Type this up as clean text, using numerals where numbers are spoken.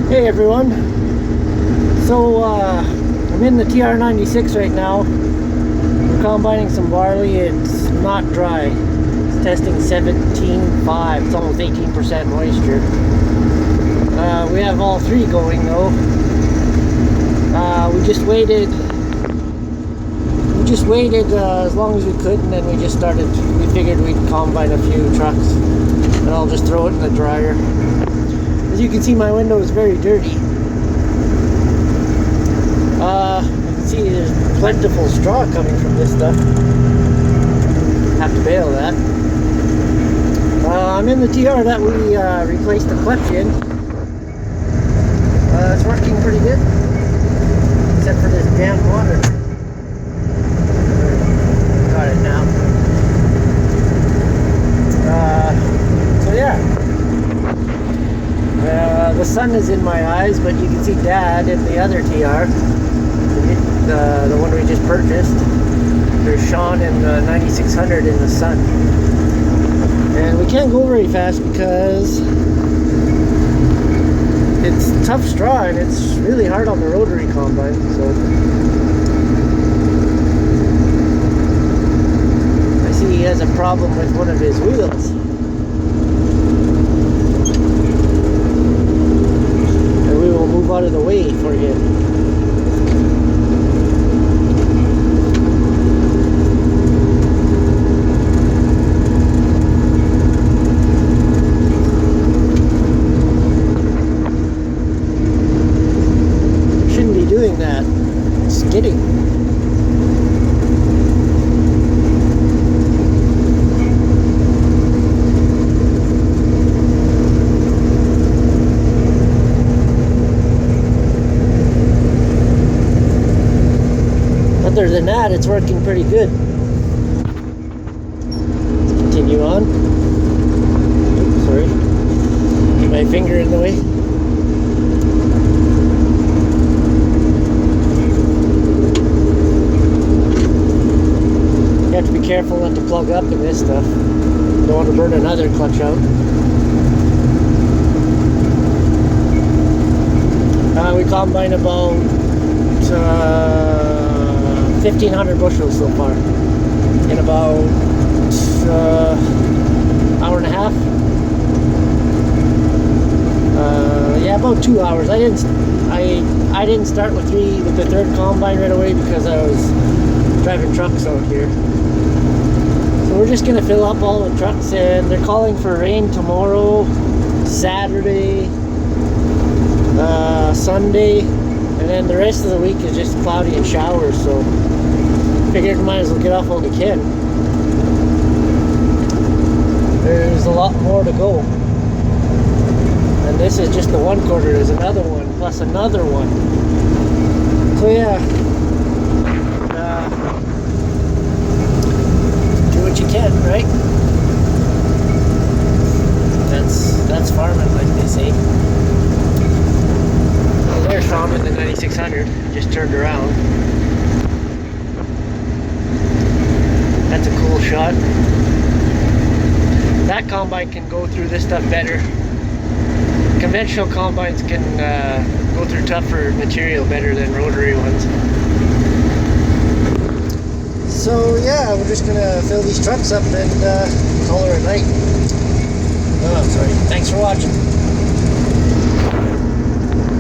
Hey everyone. So I'm in the TR96 right now. We're combining some barley. It's not dry. It's testing 17.5. It's almost 18% moisture. We have all three going though. We just waited as long as we could, and then we just started. We figured we'd combine a few trucks and I'll just throw it in the dryer. As you can see, my window is very dirty. You can see there's plentiful straw coming from this stuff. Have to bail that. I'm in the TR that we replaced the clutch in. It's working pretty good, except for this damn water. Got it now. So yeah. The sun is in my eyes, but you can see Dad in the other TR, the one we just purchased. There's Sean in the 9600 in the sun. And we can't go very fast because it's tough straw and it's really hard on the rotary combine. So I see he has a problem with one of his wheels. Move out of the way for him. Shouldn't be doing that. Skidding. Other than that, it's working pretty good. Let's continue on. Oops, sorry. Get my finger in the way. You have to be careful not to plug up in this stuff. You don't want to burn another clutch out. We combine about 1,500 bushels so far in about hour and a half. Yeah, about 2 hours. I didn't start with the third combine right away because I was driving trucks out here. So we're just gonna fill up all the trucks, and they're calling for rain tomorrow, Saturday, Sunday. And then the rest of the week is just cloudy and showers, so figured might as well get off while we can. There's a lot more to go. And this is just the one quarter, there's another one, plus another one. So yeah, do what you can, right? That's farming, like they say. There's Sean in the 9600, just turned around. That's a cool shot. That combine can go through this stuff better. Conventional combines can go through tougher material better than rotary ones. So yeah, we're just gonna fill these trucks up and call her a night. Oh, sorry. Thanks for watching.